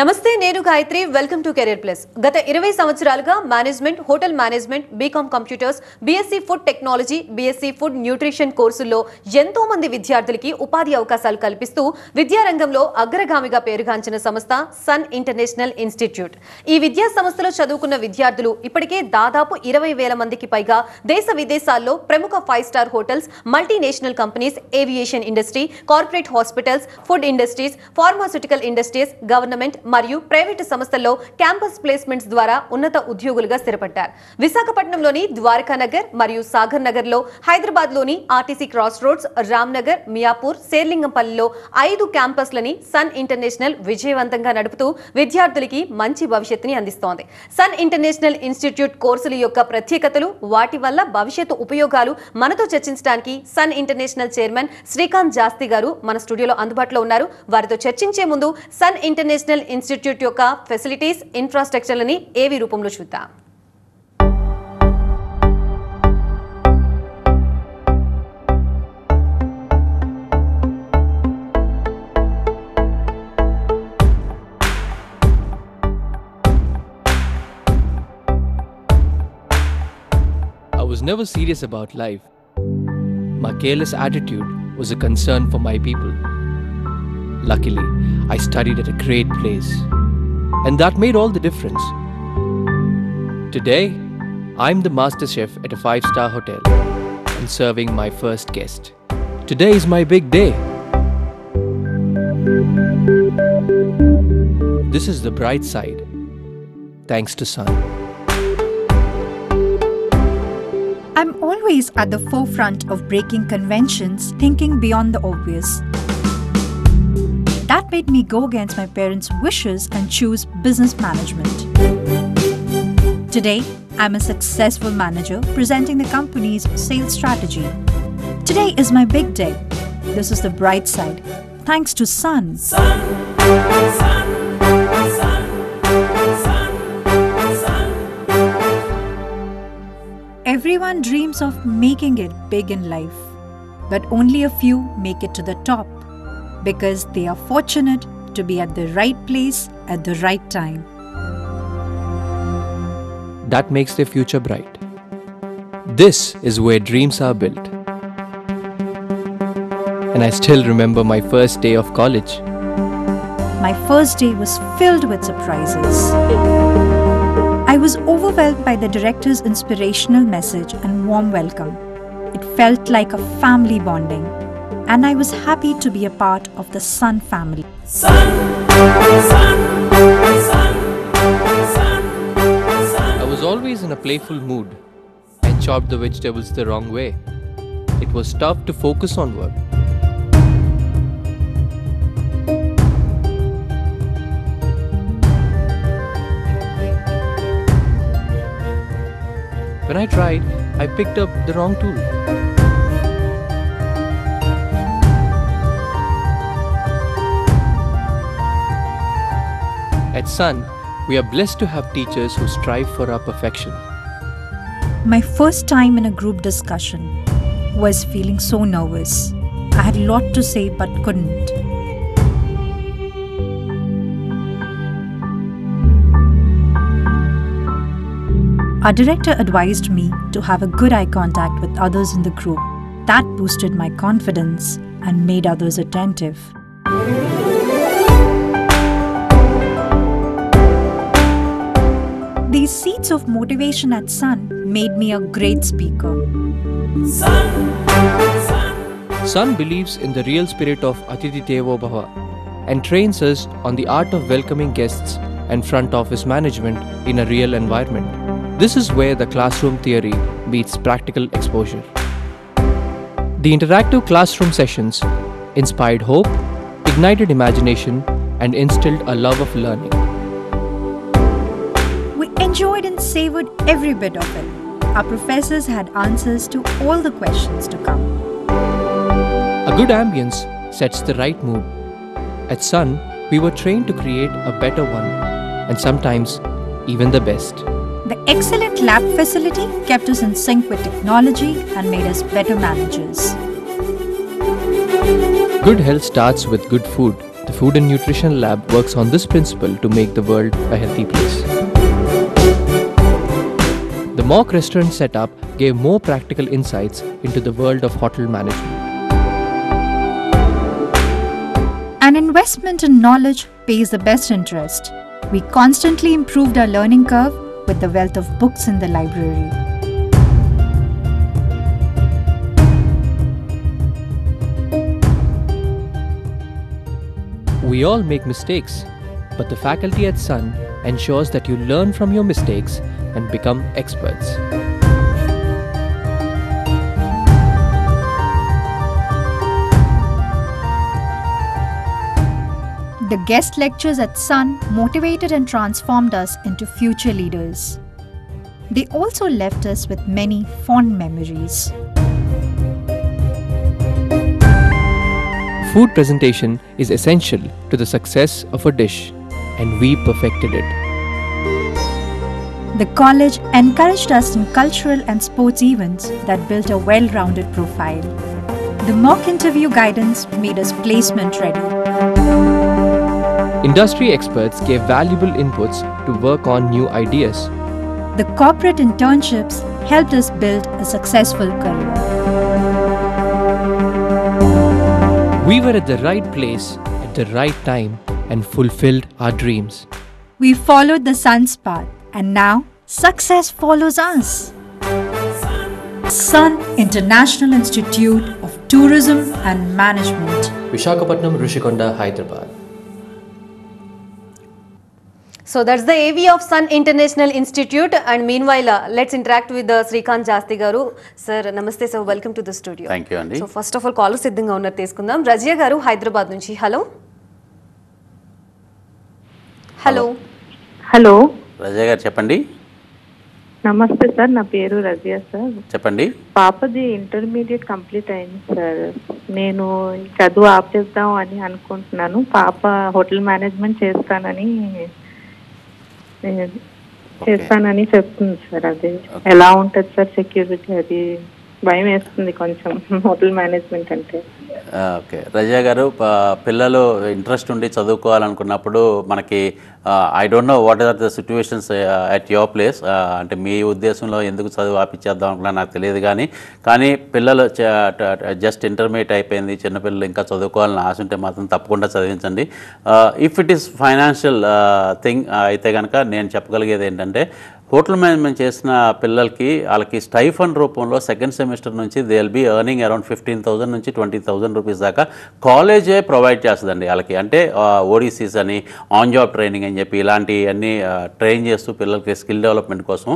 నమస్తే నేను Gayathri welcome to career plus గత 20 సంవత్సరాలుగా management hotel management BCom computers BSc food technology BSc food nutrition కోర్సుల్లో ఎంతో మంది విద్యార్థులకి ఉపాధి అవకాశాలు కల్పిస్తూ విద్యారంగంలో అగ్రగామిగా పేరుగాంచిన సంస్థ సన్ ఇంటర్నేషనల్ ఇన్స్టిట్యూట్ ఈ విద్యా సంస్థలో చదువుకున్న విద్యార్థులు ఇప్పటికే దాదాపు 20,000 మందికి పైగా దేశ విదేశాల్లో ప్రముఖ five star hotels multinational companies aviation industry corporate hospitals food industries pharmaceutical industries government మరియు ప్రైవేటు సంస్థల్లో క్యాంపస్ ప్లేస్మెంట్స్ ద్వారా ఉన్నత ఉద్యోగులుగా స్థిరపడ్డారు. విశాఖపట్నంలోని ద్వారకా నగర్ మరియు సాగర్ నగర్లో, హైదరాబాద్లోని RTC cross roads, Ramnagar, Miyapur, శేర్లింగంపల్లిలో 5 క్యాంపస్లని సన్ ఇంటర్నేషనల్ విజయవంతంగా నడుపుతూ విద్యార్థులకి మంచి భవిష్యత్తుని అందిస్తోంది. సన్ ఇంటర్నేషనల్ ఇన్స్టిట్యూట్ కోర్సుల యొక్క ప్రత్యేకతలు, వాటి వల్ల భవిష్యత్తు ఉపయోగాలు మనతో చర్చించడానికి సన్ ఇంటర్నేషనల్ చైర్మన్ శ్రీకాంత్ జాస్తి గారు మన స్టూడియోలో అందుబాటులో ఉన్నారు. వారితో చర్చించే ముందు సన్ ఇంటర్నేషనల్ ఇన్స్టిట్యూట్ యొక్క ఫెసిలిటీస్, ఇన్ఫ్రాస్ట్రక్చర్లని ఏవి రూపంలో చూద్దాం. I was never serious about life. My careless attitude was a concern for my people. Luckily, I studied at a great place, and that made all the difference. Today, I'm the master chef at a 5-star hotel and serving my first guest. Today is my big day. This is the bright side, thanks to Sun. I'm always at the forefront of breaking conventions, thinking beyond the obvious. That made me go against my parents' wishes and choose business management. Today, I'm a successful manager presenting the company's sales strategy. Today is my big day. This is the bright side, thanks to Sun. Sun. Everyone dreams of making it big in life, but only a few make it to the top because they are fortunate to be at the right place at the right time. That makes their future bright. This is where dreams are built. And I still remember my first day of college. My first day was filled with surprises. I was overwhelmed by the director's inspirational message and warm welcome. It felt like a family bonding, and I was happy to be a part of the Sun family. Sun, Sun, Sun, Sun, Sun. I was always in a playful mood and chopped the vegetables the wrong way. It was tough to focus on work. When I tried, I picked up the wrong tool. At Sun, we are blessed to have teachers who strive for our perfection. My first time in a group discussion was feeling so nervous. I had a lot to say but couldn't. Our director advised me to have a good eye contact with others in the group. That boosted my confidence and made others attentive. These seeds of motivation at Sun made me a great speaker. Sun believes in the real spirit of Atithi Devo Bhava and trains us on the art of welcoming guests and front office management in a real environment. This is where the classroom theory meets practical exposure. The interactive classroom sessions inspired hope, ignited imagination, and instilled a love of learning. We enjoyed and savored every bit of it. Our professors had answers to all the questions to come. A good ambience sets the right mood. At Sun, we were trained to create a better one, and sometimes even the best. The excellent lab facility kept us in sync with technology and made us better managers. Good health starts with good food, The Food and Nutrition Lab works on this principle to make the world a healthy place. The mock restaurant setup gave more practical insights into the world of hotel management. An investment in knowledge pays the best interest. We constantly improved our learning curve with the wealth of books in the library. We all make mistakes, but the faculty at Sun ensures that you learn from your mistakes and become experts. The guest lectures at Sun motivated and transformed us into future leaders. They also left us with many fond memories. Food presentation is essential to the success of a dish, and we perfected it. The college encouraged us in cultural and sports events that built a well-rounded profile. The mock interview guidance made us placement ready. Industry experts gave valuable inputs to work on new ideas. The corporate internships helped us build a successful career. We were at the right place at the right time and fulfilled our dreams. We followed the sun's path, and now success follows us. Sun International Institute of Tourism and Management, Visakhapatnam, Rishikonda, Hyderabad. So that's the AV of Sun International Institute, and meanwhile let's interact with Srikanth Jasti garu. Sir, namaste sir, welcome to the studio. Thank you Andy. So first of all call సిద్ధంగా ఉన్నారు తీసుకుందాం. రజియా గారు హైదరాబాద్ నుంచి. Hello hello hello Razia గారు చెప్పండి. నమస్తే sir, నా పేరు రజియా సార్. చెప్పండి. పాపది ఇంటర్మీడియట్ కంప్లీట్ అయింది సార్. నేను చదువు ఆపేద్దాం అని అనుకుంటున్నాను. పాప హోటల్ మేనేజ్మెంట్ చేస్తానని చెప్తుంది సార్. అది ఎలా ఉంటుంది సార్ సెక్యూరిటీ? అది భయం వేస్తుంది కొంచెం హోటల్ మేనేజ్మెంట్ అంటే. ఓకే రజియా గారు, పిల్లలు ఇంట్రెస్ట్ ఉండి చదువుకోవాలనుకున్నప్పుడు మనకి I don't know what are the situations at your place, అంటే మీ ఉద్దేశంలో ఎందుకు చదువు ఆపిచ్చేద్దాం అనుకున్నా నాకు తెలియదు. కానీ పిల్లలు జస్ట్ ఇంటర్మీడియట్ అయిపోయింది, చిన్నపిల్లలు ఇంకా చదువుకోవాలని ఆశ ఉంటే మాత్రం తప్పకుండా చదివించండి. If it is financial thing అయితే కనుక నేను చెప్పగలిగేది ఏంటంటే, హోటల్ మేనేజ్మెంట్ చేసిన పిల్లలకి వాళ్ళకి స్టైఫండ్ రూపంలో సెకండ్ సెమిస్టర్ నుంచి they will be earning around 15,000 నుంచి 20,000 రూపీస్ దాకా కాలేజే ప్రొవైడ్ చేస్తుందండి వాళ్ళకి. అంటే ఓడిసీస్ అని, ఆన్ జాబ్ ట్రైనింగ్ అని చెప్పి ఇలాంటివన్నీ ట్రైన్ చేస్తూ పిల్లలకి స్కిల్ డెవలప్మెంట్ కోసం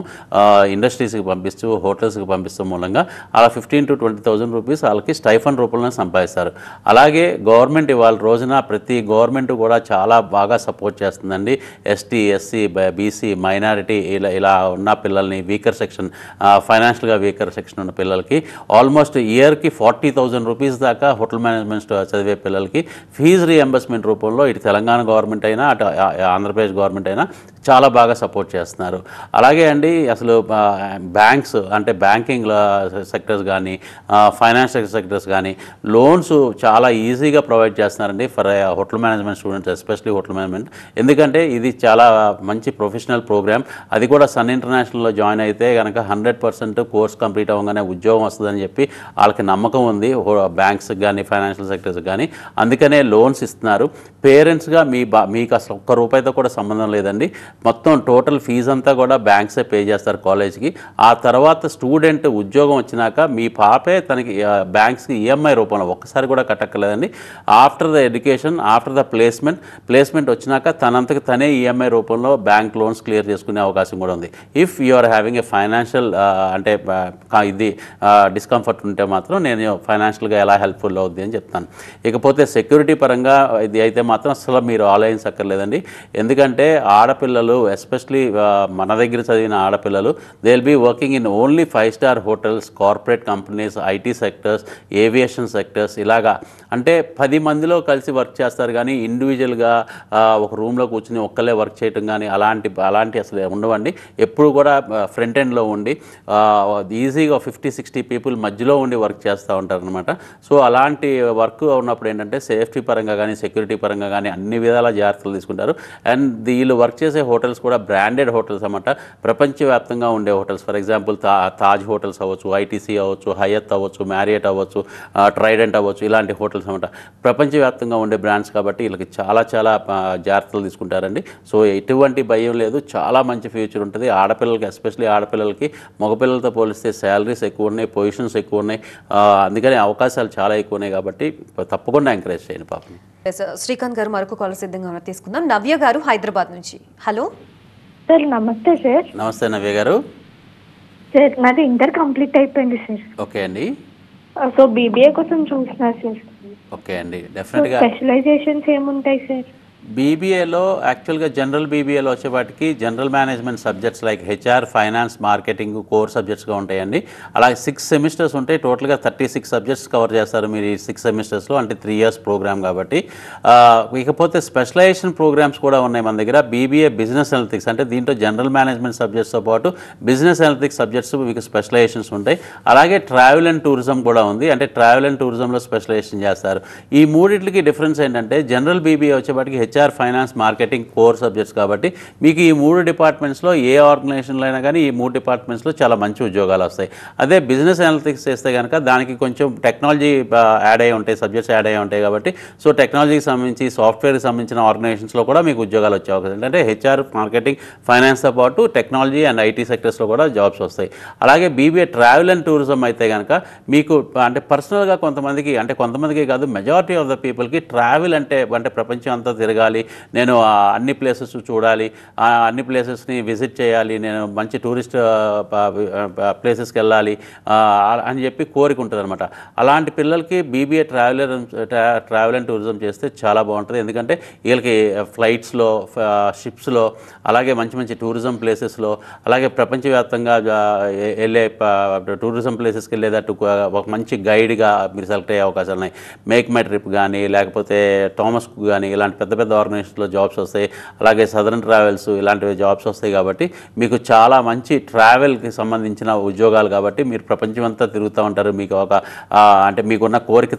ఇండస్ట్రీస్కి పంపిస్తూ, హోటల్స్కి పంపిస్తూ మూలంగా అలా 15,000 to 20,000 రూపీస్ వాళ్ళకి స్టైఫండ్ రూపంలో సంపాదిస్తారు. అలాగే గవర్నమెంట్ ఇవాళ రోజున ప్రతి గవర్నమెంట్ కూడా చాలా బాగా సపోర్ట్ చేస్తుందండి. ఎస్టీ, ఎస్సీ, బీసీ, మైనారిటీ ఇలా ఉన్న పిల్లల్ని, వీకర్ సెక్షన్, ఫైనాన్షియల్గా వీకర్ సెక్షన్ ఉన్న పిల్లలకి ఆల్మోస్ట్ ఇయర్కి 40,000 రూపీస్ దాకా హోటల్ మేనేజ్మెంట్ చదివే పిల్లలకి ఫీజు రీఎంబర్స్మెంట్ రూపంలో ఇటు తెలంగాణ గవర్నమెంట్ అయినా అటు ఆంధ్రప్రదేశ్ గవర్నమెంట్ అయినా చాలా బాగా సపోర్ట్ చేస్తున్నారు. అలాగే అండి అసలు బ్యాంక్స్ అంటే బ్యాంకింగ్ సెక్టర్స్ కానీ, ఫైనాన్షియల్ సెక్టర్స్ కానీ లోన్స్ చాలా ఈజీగా ప్రొవైడ్ చేస్తున్నారండి for hotel management students, especially hotel management. ఎందుకంటే ఇది చాలా మంచి ప్రొఫెషనల్ ప్రోగ్రామ్. అది కూడా సన్ ఇంటర్నేషనల్లో జాయిన్ అయితే కనుక 100% కోర్స్ కంప్లీట్ అవ్వగానే ఉద్యోగం వస్తుందని చెప్పి వాళ్ళకి నమ్మకం ఉంది, బ్యాంక్స్కి కానీ ఫైనాన్షియల్ సెక్టర్స్ కానీ. అందుకనే లోన్స్ ఇస్తున్నారు. పేరెంట్స్గా మీకు అసలు ఒక్క రూపాయితో కూడా సంబంధం లేదండి. మొత్తం టోటల్ ఫీజు అంతా కూడా బ్యాంక్సే పే చేస్తారు కాలేజ్కి. ఆ తర్వాత స్టూడెంట్ ఉద్యోగం వచ్చినాక మీ పాపే తనకి బ్యాంక్స్కి ఈఎంఐ రూపంలో ఒక్కసారి కూడా కట్టక్కర్లేదండి. After the education, after the placement వచ్చినాక తనంతకు తనే ఈఎంఐ రూపంలో బ్యాంక్ లోన్స్ క్లియర్ చేసుకునే అవకాశం కూడా ఉంది. If you are having a financial అంటే ఇది డిస్కంఫర్ట్ ఉంటే మాత్రం నేను ఫైనాన్షియల్గా ఎలా హెల్ప్ఫుల్ అవుద్ది అని చెప్తాను. ఇకపోతే సెక్యూరిటీ పరంగా ఇది అయితే మాత్రం అసలు మీరు ఆలోచించక్కర్లేదండి. ఎందుకంటే ఆడపిల్లలు ఆడపిల్లలు ఎస్పెషలీ మన దగ్గర చదివిన ఆడపిల్లలు they will be working in only 5-star hotels, corporate companies, IT sectors, aviation sectors, ఇలాగా అంటే 10 మందిలో కలిసి వర్క్ చేస్తారు కానీ ఇండివిజువల్గా ఒక రూమ్లో కూర్చుని ఒక్కలే వర్క్ చేయటం కానీ అలాంటి అసలు ఉండవండి. ఎప్పుడు కూడా ఫ్రంట్ ఎండ్లో ఉండి ఈజీగా 50-60 పీపుల్ మధ్యలో ఉండి వర్క్ చేస్తూ ఉంటారనమాట. సో అలాంటి వర్క్ ఉన్నప్పుడు ఏంటంటే సేఫ్టీ పరంగా కానీ సెక్యూరిటీ పరంగా కానీ అన్ని విధాల జాగ్రత్తలు తీసుకుంటారు. అండ్ వీళ్ళు వర్క్ చేసే హోటల్స్ కూడా బ్రాండెడ్ హోటల్స్ అన్నమాట, ప్రపంచవ్యాప్తంగా ఉండే hotels. For example Taj hotels అవ్వచ్చు, ఐటీసీ అవ్వచ్చు, హయత్ అవ్వచ్చు, మ్యారియట్ అవ్వచ్చు, ట్రైడెంట్ అవ్వచ్చు, ఇలాంటి హోటల్స్ అన్నమాట ప్రపంచవ్యాప్తంగా ఉండే బ్రాండ్స్ కాబట్టి వీళ్ళకి చాలా జాగ్రత్తలు తీసుకుంటారండి. సో ఎటువంటి భయం లేదు, చాలా మంచి ఫ్యూచర్ ఉంటుంది. ఆడపిల్లలకి ఎస్పెషల్లీ ఆడపిల్లలకి మగపిల్లలతో పోలిస్తే శాలరీస్ ఎక్కువ ఉన్నాయి, పొజిషన్స్ ఎక్కువ ఉన్నాయి, అందుకని అవకాశాలు చాలా ఎక్కువ ఉన్నాయి కాబట్టి తప్పకుండా ఎంకరేజ్ చేయండి పాపని. శ్రీకాంత్ గారు మరొక కాల్ సిద్ధంగా ఉన్నారు, తీసుకుందాం. నవ్య గారు హైదరాబాద్ నుంచి. హలో సార్, నమస్తే సార్. నమస్తే నవ్య గారు. సార్ నాది ఇంటర్ కంప్లీట్ అయిపోయింది సార్. ఓకే అండి. సో బీబీఏ కోసం చూస్తున్నా సార్. ఓకే అండి, డెఫినెట్గా స్పెషలైజేషన్స్ ఏముంటాయి సార్? బీబీఏలో యాక్చువల్గా జనరల్ బీబీఏలో వచ్చేపాటికి general management subjects like HR, finance, marketing core సబ్జెక్ట్స్గా ఉంటాయండి. అలాగే 6 సెమిస్టర్స్ ఉంటాయి. టోటల్గా 36 సబ్జెక్ట్స్ కవర్ చేస్తారు మీరు ఈ 6 సెమిస్టర్స్లో, అంటే 3 years ప్రోగ్రామ్ కాబట్టి. ఇకపోతే స్పెషలైజేషన్ ప్రోగ్రామ్స్ కూడా ఉన్నాయి మన దగ్గర. బీబీఏ బిజినెస్ అనలిటిక్స్, అంటే దీంట్లో జనరల్ మేనేజ్మెంట్ సబ్జెక్ట్స్తో పాటు బిజినెస్ అనలిటిక్స్ సబ్జెక్ట్స్ మీకు స్పెషలైజేషన్స్ ఉంటాయి. అలాగే ట్రావెల్ అండ్ టూరిజం కూడా ఉంది, అంటే ట్రావెల్ అండ్ టూరిజంలో స్పెషలైజేషన్ చేస్తారు. ఈ మూడింటికి డిఫరెన్స్ ఏంటంటే జనరల్ బీబీఏ వచ్చేపాటికి HR, finance, marketing core subjects కాబట్టి మీకు ఈ 3 డిపార్ట్మెంట్స్లో ఏ ఆర్గనైజేషన్లో అయినా కానీ ఈ 3 డిపార్ట్మెంట్స్లో చాలా మంచి ఉద్యోగాలు వస్తాయి. అదే బిజినెస్ అనలిటిక్స్ చేస్తే కనుక దానికి కొంచెం టెక్నాలజీ యాడ్ అయ్యి ఉంటాయి, సబ్జెక్ట్స్ యాడ్ అయ్యి ఉంటాయి కాబట్టి సో టెక్నాలజీకి సంబంధించి సాఫ్ట్వేర్కి సంబంధించిన ఆర్గనైజేషన్స్లో కూడా మీకు ఉద్యోగాలు వచ్చే అవకాశం, అంటే హెచ్ఆర్, మార్కెటింగ్, ఫైనాన్స్తో పాటు టెక్నాలజీ అండ్ ఐటీ సెక్టర్స్లో కూడా జాబ్స్ వస్తాయి. అలాగే బీబీఏ ట్రావెల్ అండ్ టూరిజం అయితే కనుక మీకు అంటే పర్సనల్గా కొంతమందికి కాదు, మెజారిటీ ఆఫ్ ద పీపుల్కి ట్రావెల్ అంటే ప్రపంచం అంతా తిరగాలి, నేను అన్ని ప్లేసెస్ చూడాలి, అన్ని ప్లేసెస్ని విజిట్ చేయాలి, నేను మంచి టూరిస్ట్ ప్లేసెస్కి వెళ్ళాలి అని చెప్పి కోరిక ఉంటుంది అనమాట. అలాంటి పిల్లలకి బీబీఏ ట్రావెల్ అండ్ టూరిజం చేస్తే చాలా బాగుంటుంది. ఎందుకంటే వీళ్ళకి ఫ్లైట్స్లో, షిప్స్లో, అలాగే మంచి టూరిజం ప్లేసెస్లో, అలాగే ప్రపంచవ్యాప్తంగా వెళ్ళే టూరిజం ప్లేసెస్కి వెళ్ళేటట్టు ఒక మంచి గైడ్గా మీరు సెలెక్ట్ అయ్యే అవకాశాలు ఉన్నాయి. మేక్ మై ట్రిప్ కానీ, లేకపోతే థామస్ కుక్ కానీ, ఇలాంటి పెద్ద ఆర్గనైజేషన్లో జాబ్స్ వస్తాయి. అలాగే సదరన్ ట్రావెల్స్ ఇలాంటివి జాబ్స్ వస్తాయి కాబట్టి మీకు చాలా మంచి ట్రావెల్కి సంబంధించిన ఉద్యోగాలు కాబట్టి మీరు ప్రపంచం అంతా తిరుగుతూ ఉంటారు. మీకు అంటే మీకున్న కోరిక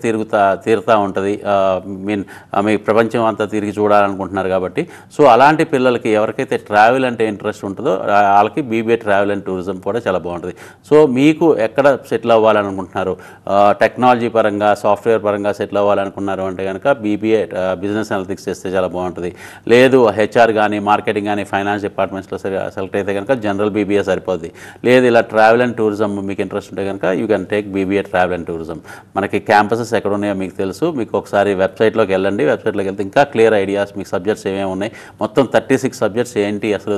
తీరుతూ ఉంటుంది. మీ ప్రపంచం అంతా తిరిగి చూడాలనుకుంటున్నారు కాబట్టి సో అలాంటి పిల్లలకి ఎవరికైతే ట్రావెల్ అంటే ఇంట్రెస్ట్ ఉంటుందో వాళ్ళకి బీబీఏ ట్రావెల్ అండ్ టూరిజం కూడా చాలా బాగుంటుంది. సో మీకు ఎక్కడ సెటిల్ అవ్వాలనుకుంటున్నారు, టెక్నాలజీ పరంగా, సాఫ్ట్వేర్ పరంగా సెటిల్ అవ్వాలనుకున్నారు అంటే కనుక బీబీఏ బిజినెస్ అనలిటిక్స్ చేస్తే చాలా బాగుంటుంది. లేదు హెచ్ఆర్ కానీ, మార్కెటింగ్ కానీ, ఫైనాన్స్ డిపార్ట్మెంట్స్లో సెలెక్ట్ అయితే కనుక జనరల్ బీబీఏ సరిపోద్ది. లేదు ఇలా ట్రావెల్ అండ్ టూరిజం మీకు ఇంట్రెస్ట్ ఉంటే కనుక you can take BBA travel and tourism. మనకి క్యాంపసెస్ ఎక్కడ ఉన్నాయో మీకు తెలుసు, మీకు ఒకసారి వెబ్సైట్లోకి వెళ్ళండి. వెబ్సైట్లోకి వెళ్తే ఇంకా క్లియర్ ఐడియాస్, మీకు సబ్జెక్ట్స్ ఏమేమి ఉన్నాయి, మొత్తం 36 సబ్జెక్ట్స్ ఏంటి అసలు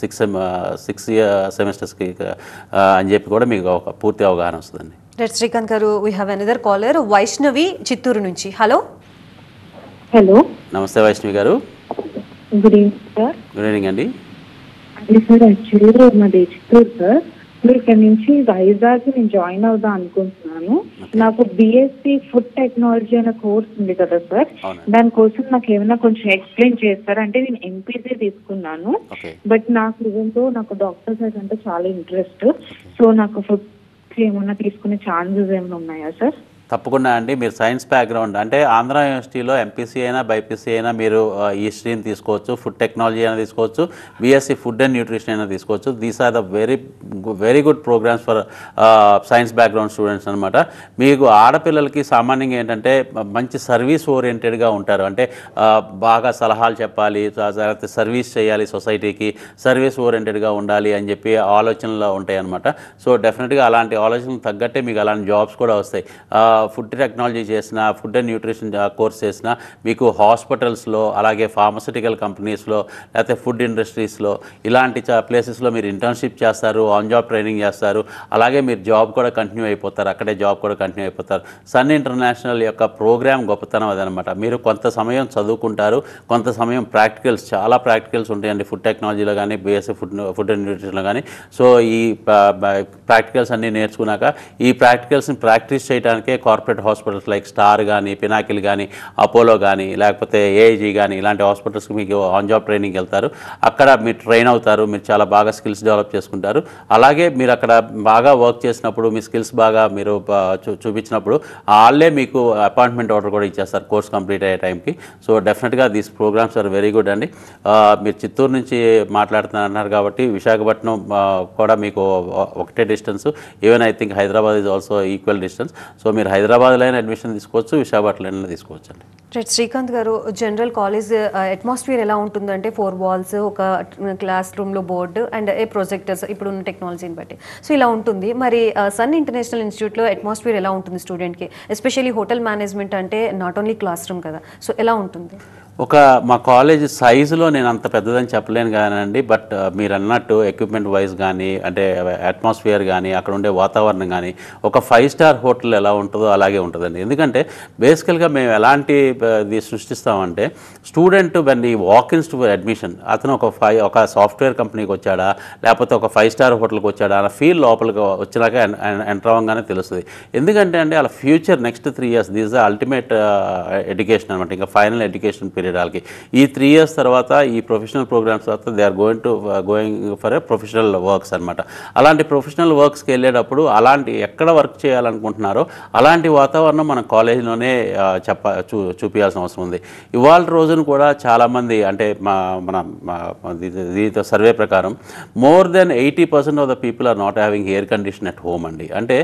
6 సెమిస్టర్స్కి అని చెప్పి కూడా మీకు ఒక పూర్తి అవగాహన వస్తుందండి. Srikanth garu, we have another caller, Vaishnavi Chittoor నుంచి. హలో హలో, నమస్తే Vaishnavi garu. Good evening sir. Good evening అండి. అదే సార్, యాక్చువల్లీ మాది చిత్తూరు సార్. మీరు ఇక్కడ నుంచి వైజాగ్ నేను జాయిన్ అవుదాం అనుకుంటున్నాను. నాకు బీఎస్సీ ఫుడ్ టెక్నాలజీ అనే కోర్స్ ఉంది కదా సార్, దానికోసం నాకు ఏమైనా కొంచెం ఎక్స్ప్లెయిన్ చేస్తారా? అంటే నేను ఎంపీసీ తీసుకున్నాను, బట్ నాకు డాక్టర్ సైడ్ అంటే చాలా ఇంట్రెస్ట్. సో నాకు ఫుడ్ ఏమైనా తీసుకునే ఛాన్సెస్ ఏమైనా ఉన్నాయా సార్? తప్పకుండా అండి. మీరు సైన్స్ బ్యాక్గ్రౌండ్ అంటే ఆంధ్ర యూనివర్సిటీలో ఎంపీసీ అయినా బైపీసీ అయినా మీరు ఈ స్ట్రీమ్ తీసుకోవచ్చు. ఫుడ్ టెక్నాలజీ అయినా తీసుకోవచ్చు, బీఎస్సీ ఫుడ్ అండ్ న్యూట్రిషన్ అయినా తీసుకోవచ్చు. These are the very good programs for science background students అనమాట. మీకు ఆడపిల్లలకి సామాన్యంగా ఏంటంటే మంచి సర్వీస్ ఓరియంటెడ్గా ఉంటారు, అంటే బాగా సలహాలు చెప్పాలి, సర్వీస్ చేయాలి, సొసైటీకి సర్వీస్ ఓరియంటెడ్గా ఉండాలి అని చెప్పి ఆలోచనలు ఉంటాయి అనమాట. సో డెఫినెట్గా అలాంటి ఆలోచనలు తగ్గట్టే మీకు అలాంటి జాబ్స్ కూడా వస్తాయి. ఫుడ్ టెక్నాలజీ చేసినా, ఫుడ్ అండ్ న్యూట్రిషన్ కోర్స్ చేసినా మీకు హాస్పిటల్స్లో, అలాగే ఫార్మస్యూటికల్ కంపెనీస్లో, లేకపోతే ఫుడ్ ఇండస్ట్రీస్లో ఇలాంటి ప్లేసెస్లో మీరు ఇంటర్న్షిప్ చేస్తారు, ఆన్ జాబ్ ట్రైనింగ్ చేస్తారు. అలాగే మీరు జాబ్ కూడా కంటిన్యూ అయిపోతారు, అక్కడే జాబ్ కూడా కంటిన్యూ అయిపోతారు. సన్ ఇంటర్నేషనల్ యొక్క ప్రోగ్రామ్ గొప్పతనం అదనమాట. మీరు కొంత సమయం చదువుకుంటారు, కొంత సమయం ప్రాక్టికల్స్, చాలా ప్రాక్టికల్స్ ఉంటాయండి ఫుడ్ టెక్నాలజీలో కానీ, బీఎస్సీ ఫుడ్ అండ్ న్యూట్రిషన్లో కానీ. సో ఈ ప్రాక్టికల్స్ అన్నీ నేర్చుకున్నాక ఈ ప్రాక్టికల్స్ని ప్రాక్టీస్ చేయడానికే కార్పొరేట్ హాస్పిటల్స్ లైక్ స్టార్ కానీ, పినాకిల్ కానీ, అపోలో కానీ, లేకపోతే ఏఐజీ కానీ ఇలాంటి హాస్పిటల్స్కి మీకు ఆన్ జాబ్ ట్రైనింగ్ వెళ్తారు. అక్కడ మీరు ట్రైన్ అవుతారు, మీరు చాలా బాగా స్కిల్స్ డెవలప్ చేసుకుంటారు. అలాగే మీరు అక్కడ బాగా వర్క్ చేసినప్పుడు, మీ స్కిల్స్ బాగా మీరు చూపించినప్పుడు వాళ్ళే మీకు అపాయింట్మెంట్ ఆర్డర్ కూడా ఇచ్చేస్తారు కోర్స్ కంప్లీట్ అయ్యే టైంకి. సో డెఫినెట్గా these programs are very good అండి. మీరు చిత్తూరు నుంచి మాట్లాడుతున్నారు కాబట్టి విశాఖపట్నం కూడా మీకు ఒకటే distance. Even I think Hyderabad is also equal distance. So మీరు హైదరాబాద్లో అయినా అడ్మిషన్ తీసుకోవచ్చు, విశాఖపట్నంలో తీసుకోవచ్చు అండి. రైట్ శ్రీకాంత్ గారు, జనరల్ కాలేజ్ అట్మాస్ఫియర్ ఎలా ఉంటుందంటే 4 వాల్స్, ఒక క్లాస్ రూమ్లో బోర్డు అండ్ ఏ ప్రొజెక్టర్స్ ఇప్పుడున్న టెక్నాలజీని బట్టి. సో ఇలా ఉంటుంది. మరి సన్ ఇంటర్నేషనల్ ఇన్స్టిట్యూట్లో అట్మాస్ఫియర్ ఎలా ఉంటుంది స్టూడెంట్కి? ఎస్పెషల్లీ హోటల్ మేనేజ్మెంట్ అంటే నాట్ ఓన్లీ క్లాస్ రూమ్ కదా, సో ఎలా ఉంటుంది? మా కాలేజ్ సైజులో నేను అంత పెద్దదని చెప్పలేను కానండి. బట్ మీరు అన్నట్టు ఎక్విప్మెంట్ వైజ్ కానీ, అంటే అట్మాస్ఫియర్ కానీ, అక్కడ ఉండే వాతావరణం కానీ ఒక 5 స్టార్ హోటల్ ఎలా ఉంటుందో అలాగే ఉంటుందండి. ఎందుకంటే బేసికల్గా మేము ఎలాంటి సృష్టిస్తామంటే, స్టూడెంట్ వెన్ ఈ వాకిన్స్ టు అడ్మిషన్, అతను ఒక సాఫ్ట్వేర్ కంపెనీకి వచ్చాడా, లేకపోతే ఒక 5 స్టార్ హోటల్కి వచ్చాడా అన్న ఫీల్ లోపలికి వచ్చినాక ఎంటర్ అవ్వగానే తెలుస్తుంది. ఎందుకంటే అండి వాళ్ళ future next 3 years this the ultimate education అనమాట, ఇంకా ఫైనల్ ఎడ్యుకేషన్ పీరియడ్ వాళ్ళకి. ఈ 3 years తర్వాత ఈ ప్రొఫెషనల్ ప్రోగ్రామ్స్ తర్వాత they are going for a professional works అనమాట. అలాంటి ప్రొఫెషనల్ వర్క్స్కి వెళ్ళేటప్పుడు ఎక్కడ వర్క్ చేయాలనుకుంటున్నారో అలాంటి వాతావరణం మన కాలేజీలోనే చూపించాల్సిన అవసరం ఉంది. ఇవాళ రోజున కూడా చాలామంది, అంటే దీంతో సర్వే ప్రకారం more than 80% of the people are not having air condition at home అండి. అంటే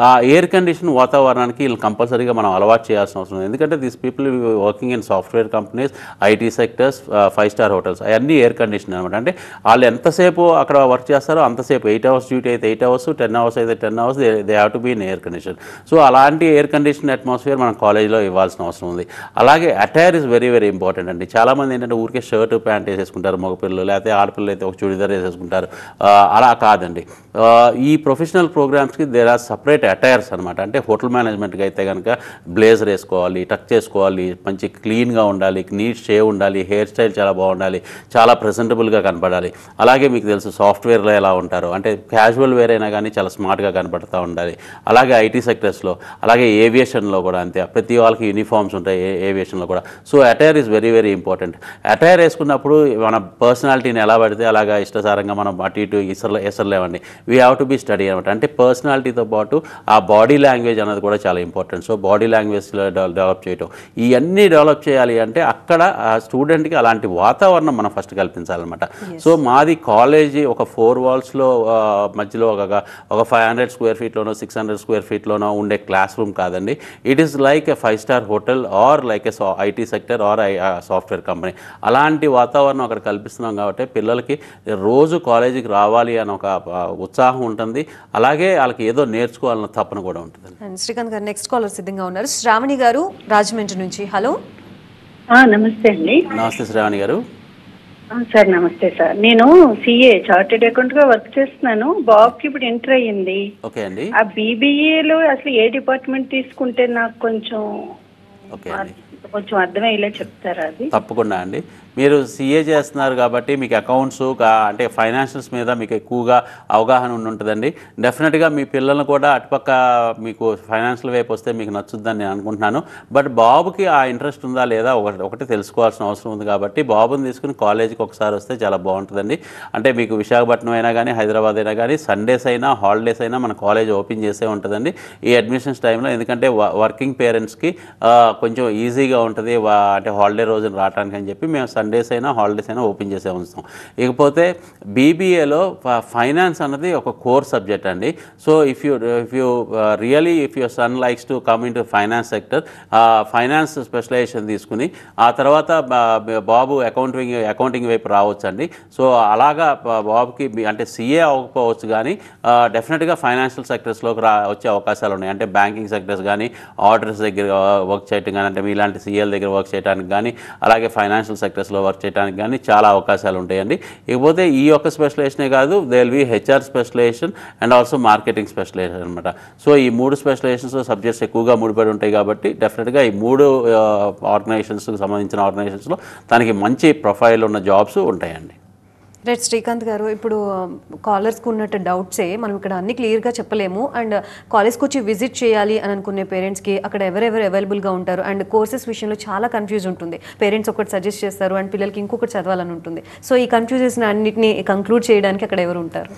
ఆ ఎయిర్ కండిషన్ వాతావరణానికి వీళ్ళు కంపల్సరీగా మనం అలవాటు చేయాల్సిన అవసరం ఉంది. ఎందుకంటే these people working in software companies, IT sectors, 5 star hotels, అవన్నీ ఎయిర్ కండిషన్ అనమాట. అంటే వాళ్ళు ఎంతసేపు అక్కడ వర్క్ చేస్తారో అంతసేపు, 8 hours డ్యూటీ అయితే 8 hours, 10 hours అయితే 10 hours, they have to be in air condition. So అలాంటి ఎయిర్ కండిషన్ అట్మాస్ఫియర్ మన కాలేజ్లో ఇవ్వాల్సిన అవసరం ఉంది. అలాగే attire is very very important అండి. చాలామంది ఏంటంటే ఊరికే షర్ట్ ప్యాంట్ వేసేసుకుంటారు మగపిల్లలు, లేకపోతే ఆడపిల్లలు అయితే ఒక చుడిదార్ వేసేసుకుంటారు. అలా కాదండి. ఈ ప్రొఫెషనల్ ప్రోగ్రామ్స్కి దేర్ ఆర్ సపరేట్ అటైర్స్ అనమాట. అంటే హోటల్ మేనేజ్మెంట్కి అయితే కనుక బ్లేజర్ వేసుకోవాలి, టక్ చేసుకోవాలి, మంచి క్లీన్గా ఉండాలి, నీట్ షేవ్ ఉండాలి, హెయిర్ స్టైల్ చాలా బాగుండాలి, చాలా ప్రెజెంటబుల్గా కనపడాలి. అలాగే మీకు తెలుసు సాఫ్ట్వేర్లో ఎలా ఉంటారో, అంటే క్యాజువల్ వేర్ అయినా కానీ చాలా స్మార్ట్గా కనపడుతూ ఉండాలి. అలాగే ఐటీ సెక్టర్స్లో, అలాగే ఏవియేషన్లో కూడా అంతే, ప్రతి వాళ్ళకి యూనిఫామ్స్ ఉంటాయి ఏవియేషన్లో కూడా. So attire is very very important. Attire వేసుకున్నప్పుడు మన పర్సనాలిటీని ఎలా పడితే అలాగా ఇష్టసారంగా మనం అటు ఇటు ఎసరలేమండి. We have to be study అనమాట. అంటే పర్సనాలిటీతో పాటు ఆ బాడీ లాంగ్వేజ్ అనేది కూడా చాలా ఇంపార్టెంట్. సో బాడీ లాంగ్వేజ్లో డెవలప్ చేయటం, ఇవన్నీ డెవలప్ చేయాలి అంటే అక్కడ ఆ స్టూడెంట్కి అలాంటి వాతావరణం మనం ఫస్ట్ కల్పించాలన్నమాట. సో మాది కాలేజీ ఒక 4 walls-లో మధ్యలో ఒక 500 square feet-లోనో 600 square feet-లోనో ఉండే క్లాస్ రూమ్ కాదండి. It is like a 5 star hotel are like a IT sector are software company. అలాంటి వాతావరణం అక్కడ కల్పిస్తున్నాం కాబట్టి పిల్లలకి రోజు కాలేజీకి రావాలి అని ఒక ఉత్సాహం ఉంటుంది. అలాగే వాళ్ళకి ఏదో నేర్చుకోవాలన్న తపన కూడా ఉంటుంది. శ్రీకాంత్ గారు, నెక్స్ట్ కాలర్ సిద్ధంగా ఉన్నారు. శ్రావణి గారు రాజమండ్రి నుంచి. హలో. నమస్తే అండి. నమస్తే శ్రావణి గారు. సార్ నమస్తే సార్. నేను సిఏ చార్టెడ్ అకౌంట్ గా వర్క్ చేస్తున్నాను. బాబుకి ఇప్పుడు ఇంటర్ అయ్యింది. ఓకే అండి. ఆ బీబీఏలో అసలు ఏ డిపార్ట్మెంట్ తీసుకుంటే నాకు కొంచెం అర్థమయ్యేలా చెప్తారా? అది తప్పకుండా అండి. మీరు సిఏ చేస్తున్నారు కాబట్టి మీకు అకౌంట్స్ అంటే ఫైనాన్షియల్స్ మీద మీకు ఎక్కువగా అవగాహన ఉంటుందండి. డెఫినెట్గా మీ పిల్లలను కూడా అటుపక్క మీకు ఫైనాన్షియల్ వైపు వస్తే మీకు నచ్చుద్దని నేను అనుకుంటున్నాను. బట్ బాబుకి ఆ ఇంట్రెస్ట్ ఉందా లేదా ఒకటి తెలుసుకోవాల్సిన అవసరం ఉంది. కాబట్టి బాబుని తీసుకుని కాలేజీకి ఒకసారి వస్తే చాలా బాగుంటుందండి. అంటే మీకు విశాఖపట్నం అయినా కానీ హైదరాబాద్ అయినా కానీ సండేస్ అయినా హాలిడేస్ అయినా మన కాలేజ్ ఓపెన్ చేసే ఉంటుందండి ఈ అడ్మిషన్స్ టైంలో. ఎందుకంటే వర్కింగ్ పేరెంట్స్కి కొంచెం ఈజీగా ఖాళీగా ఉంటుంది అంటే హాలిడే రోజున రావడానికి అని చెప్పి మేము సండేస్ అయినా హాలిడేస్ అయినా ఓపెన్ చేసే ఉంచుతాం. ఇకపోతే బీబీఏలో ఫైనాన్స్ అన్నది ఒక కోర్ సబ్జెక్ట్ అండి. So if you really if your son likes to come in to finance sector, finance specialization తీసుకుని ఆ తర్వాత బాబు అకౌంటింగ్ వైపు రావచ్చు అండి. సో అలాగా బాబుకి అంటే సిఏ అవ్వకపోవచ్చు కానీ డెఫినెట్గా ఫైనాన్షియల్ సెక్టర్స్లోకి వచ్చే అవకాశాలు ఉన్నాయి. అంటే బ్యాంకింగ్ సెక్టర్స్ కానీ, ఆడిటర్స్ దగ్గర వర్క్ చేయడం కానీ, అంటే మీలాంటి సీఏల దగ్గర వర్క్ చేయడానికి కానీ, అలాగే ఫైనాన్షియల్ సెక్టర్స్లో వర్క్ చేయడానికి కానీ చాలా అవకాశాలు ఉంటాయండి. ఇకపోతే ఈ యొక్క స్పెషలైజేషనే కాదు, they will be HR specialization and also marketing specialization అనమాట. సో ఈ 3 స్పెషలైజేషన్స్ సబ్జెక్ట్స్ ఎక్కువగా ముడిపడి ఉంటాయి కాబట్టి డెఫినెట్గా ఈ 3 ఆర్గనైజేషన్స్కి సంబంధించిన ఆర్గనైజేషన్స్లో తనకి మంచి ప్రొఫైల్ ఉన్న జాబ్స్ ఉంటాయండి. రైట్ శ్రీకాంత్ గారు, ఇప్పుడు కాలర్స్కి ఉన్నట్టు డౌట్సే మనం ఇక్కడ అన్ని క్లియర్గా చెప్పలేము. అండ్ కాలేజ్కి వచ్చి విజిట్ చేయాలి అని అనుకునే పేరెంట్స్కి అక్కడ ఎవరెవరు అవైలబుల్గా ఉంటారు, అండ్ కోర్సెస్ విషయంలో చాలా కన్ఫ్యూజ్ ఉంటుంది. పేరెంట్స్ ఒకటి సజెస్ట్ చేస్తారు అండ్ పిల్లలకి ఇంకొకటి చదవాలని ఉంటుంది. సో ఈ కన్ఫ్యూజెస్ అన్నింటినీ కంక్లూడ్ చేయడానికి అక్కడ ఎవరు ఉంటారు?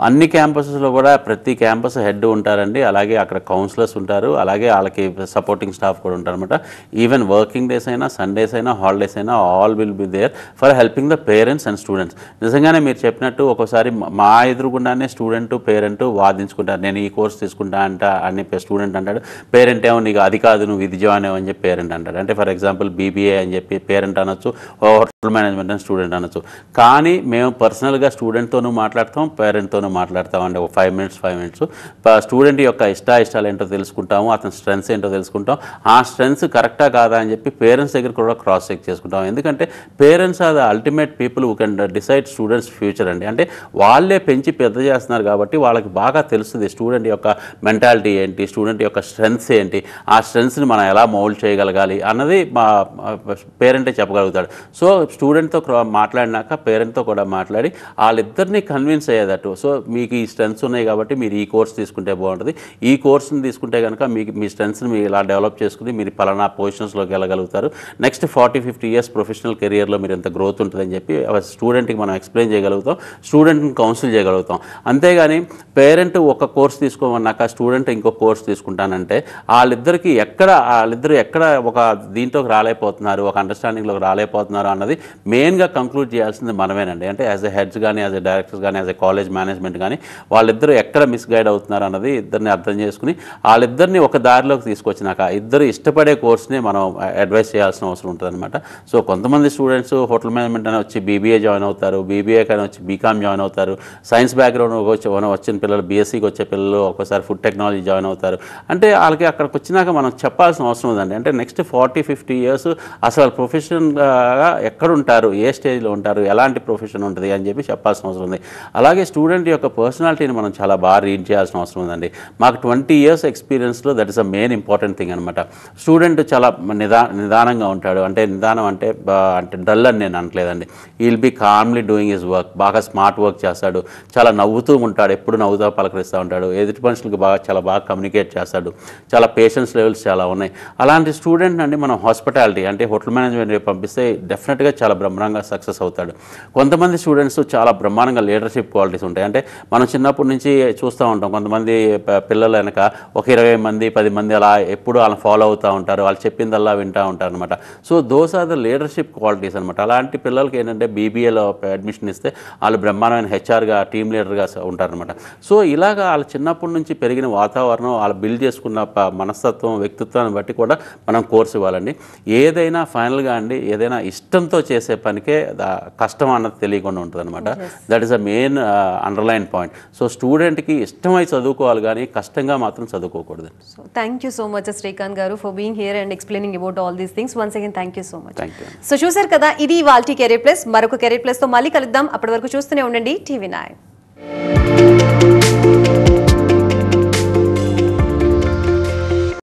అన్ని క్యాంపసెస్లో కూడా ప్రతి క్యాంపస్ హెడ్ ఉంటారండి. అలాగే అక్కడ కౌన్సిలర్స్ ఉంటారు, అలాగే వాళ్ళకి సపోర్టింగ్ స్టాఫ్ కూడా ఉంటారు అనమాట. ఈవెన్ వర్కింగ్ డేస్ అయినా, సండేస్ అయినా, హాలిడేస్ అయినా all will be there for helping the parents and students. నిజంగానే మీరు చెప్పినట్టు ఒక్కోసారి మా ఎదురుగుండానే స్టూడెంట్ పేరెంట్ వాదించుకుంటారు. నేను ఈ కోర్స్ తీసుకుంటా అని స్టూడెంట్ అంటాడు, పేరెంట్ ఏమో నీకు అది కాదు నువ్వు ఇది జాయిన్ అవ్వని చెప్పి పేరెంట్ అంటాడు. అంటే ఫర్ ఎగ్జాంపుల్ బీబీఏ అని చెప్పి పేరెంట్ అనొచ్చు, హోటల్ మేనేజ్మెంట్ అని స్టూడెంట్ అనొచ్చు. కానీ మేము పర్సనల్గా స్టూడెంట్తోనూ మాట్లాడతాం, పేరెంట్తోనూ మాట్లాడతాం. అంటే ఒక 5 minutes స్టూడెంట్ యొక్క ఇష్టాలు ఏంటో తెలుసుకుంటాము, అతని స్ట్రెంగ్స్ ఏంటో తెలుసుకుంటాం. ఆ స్ట్రెంగ్స్ కరెక్టా కాదా అని చెప్పి పేరెంట్స్ దగ్గర కూడా క్రాస్ చెక్ చేసుకుంటాం. ఎందుకంటే parents are the ultimate people who can decide students future అండి. అంటే వాళ్ళే పెంచి పెద్ద చేస్తున్నారు కాబట్టి వాళ్ళకి బాగా తెలుస్తుంది స్టూడెంట్ యొక్క మెంటాలిటీ ఏంటి, స్టూడెంట్ యొక్క స్ట్రెంగ్స్ ఏంటి, ఆ స్ట్రెంగ్స్ని మనం ఎలా మౌల్డ్ చేయగలగాలి అన్నది మా పేరెంటే చెప్పగలుగుతాడు. సో స్టూడెంట్తో మాట్లాడినాక పేరెంట్తో కూడా మాట్లాడి వాళ్ళిద్దరినీ కన్విన్స్ అయ్యేటట్టు, సో మీకు ఈ స్ట్రెంగ్స్ ఉన్నాయి కాబట్టి మీరు ఈ కోర్స్ తీసుకుంటే బాగుంటుంది, ఈ కోర్స్ని తీసుకుంటే కనుక మీకు మీ స్ట్రెంగ్స్ని మీరు ఇలా డెవలప్ చేసుకుని మీరు పలానా పొజిషన్స్లోకి వెళ్ళగలుగుతారు, నెక్స్ట్ 40-50 years ప్రొఫెషనల్ కెరియర్లో మీరు ఎంత గ్రోత్ ఉంటుందని చెప్పి స్టూడెంట్కి మనం ఎక్స్ప్లెయిన్ చేయగలుగుతాం, స్టూడెంట్ని కౌన్సిల్ చేయగలుగుతాం. అంతేగాని పేరెంట్ ఒక కోర్స్ తీసుకోమన్నాక స్టూడెంట్ ఇంకో కోర్స్ తీసుకుంటానంటే వాళ్ళిద్దరు ఎక్కడ ఒక దీంట్లోకి రాలేకపోతున్నారు, ఒక అండర్స్టాండింగ్లోకి రాలేకపోతున్నారు అన్నది మెయిన్గా కంక్లూడ్ చేయాల్సింది మనమేనండి. అంటే యాజ్ ఎ హెడ్స్ కానీ, యాజ్ ఎ డైరెక్టర్స్ కానీ, యాజ్ ఎ కాలేజ్ మేనేజ్మెంట్ కానీ వాళ్ళిద్దరూ ఎక్కడ మిస్గైడ్ అవుతున్నారు అన్నది ఇద్దరిని అర్థం చేసుకుని వాళ్ళిద్దరిని ఒక దారిలోకి తీసుకొచ్చినాక ఇద్దరు ఇష్టపడే కోర్స్ని మనం అడ్వైస్ చేయాల్సిన అవసరం ఉంటుంది అనమాట. సో కొంతమంది స్టూడెంట్స్ హోటల్ మేనేజ్మెంట్ అని వచ్చి బీబీఏ జాయిన్ అవుతారు, బీబీఏ కానీ వచ్చి బీకామ్ జాయిన్ అవుతారు, సైన్స్ బ్యాక్గ్రౌండ్ వచ్చిన పిల్లలు, బీఎస్సీకి వచ్చే పిల్లలు ఒకసారి ఫుడ్ టెక్నాలజీ జాయిన్ అవుతారు. అంటే వాళ్ళకి అక్కడికి వచ్చినాక మనం చెప్పాల్సిన అవసరం ఉందండి. అంటే నెక్స్ట్ 40-50 years అసలు ప్రొఫెషన్గా ఎక్కడుంటారు, ఏ స్టేజ్లో ఉంటారు, ఎలాంటి ప్రొఫెషన్ ఉంటుంది అని చెప్పి చెప్పాల్సిన అవసరం ఉంది. అలాగే స్టూడెంట్ యొక్క పర్సనాలిటీని మనం చాలా బాగా రీడ్ చేయాల్సిన అవసరం ఉందండి. మాకు 20 years ఎక్స్పీరియన్స్లో that is a main important thing అనమాట. స్టూడెంట్ చాలా నిదానంగా ఉంటాడు. అంటే నిదానం అంటే డల్ అని నేను అనట్లేదండి. Will be calmly doing his work, బాగా స్మార్ట్ వర్క్ చేస్తాడు, చాలా నవ్వుతూ ఉంటాడు, ఎప్పుడు నవ్వుతూ పలకరిస్తూ ఉంటాడు, ఎదుటి మనుషులకు చాలా బాగా కమ్యూనికేట్ చేస్తాడు, చాలా పేషెన్స్ లెవెల్స్ చాలా ఉన్నాయి. అలాంటి స్టూడెంట్ అండి మనం హాస్పిటాలిటీ అంటే హోటల్ మేనేజ్మెంట్ పంపిస్తే డెఫినెట్గా చాలా బ్రహ్మాండంగా సక్సెస్ అవుతాడు. కొంతమంది స్టూడెంట్స్ చాలా బ్రహ్మాండంగా లీడర్షిప్ క్వాలిటీస్ ఉంటాయి. అంటే మనం చిన్నప్పటి నుంచి చూస్తూ ఉంటాం, కొంతమంది పిల్లలు వెనక ఒక 20 మంది 10 మంది అలా ఎప్పుడు వాళ్ళని ఫాలో అవుతూ ఉంటారు, వాళ్ళు చెప్పిందల్లా వింటూ ఉంటారు అనమాట. So those are the leadership qualities అనమాట. అలాంటి పిల్లలకి ఏంటంటే బీబీఏలో అడ్మిషన్ ఇస్తే వాళ్ళు బ్రహ్మాండమైన హెచ్ఆర్గా, టీమ్ లీడర్గా ఉంటారనమాట. సో ఇలాగా వాళ్ళ చిన్నప్పటి నుంచి పెరిగిన వాతావరణం, వాళ్ళు బిల్డ్ చేసుకున్న మనస్తత్వం, వ్యక్తిత్వాన్ని బట్టి కూడా మనం కోర్సు ఇవ్వాలండి. ఏదైనా ఫైనల్గా అండి ఏదైనా ఇష్టంతో చేసే పనికే కష్టం అన్నది తెలియకుండా ఉంటుంది అనమాట. That is a main underline point. So స్టూడెంట్కి ఇష్టమై చదువుకోవాలి కానీ కష్టంగా మాత్రం చదువుకోకూడదు. So thank you so much Srikanth garu for being here and explaining about all these things. Once again thank you so much. So చూసారు కదా, ఇది ఇవాల్టి కెరీర్ ప్లస్. మరొక కెరీర్ ప్లస్తో మళ్ళీ కలుద్దాం. అప్పటి వరకు చూస్తూనే ఉండండి TV9.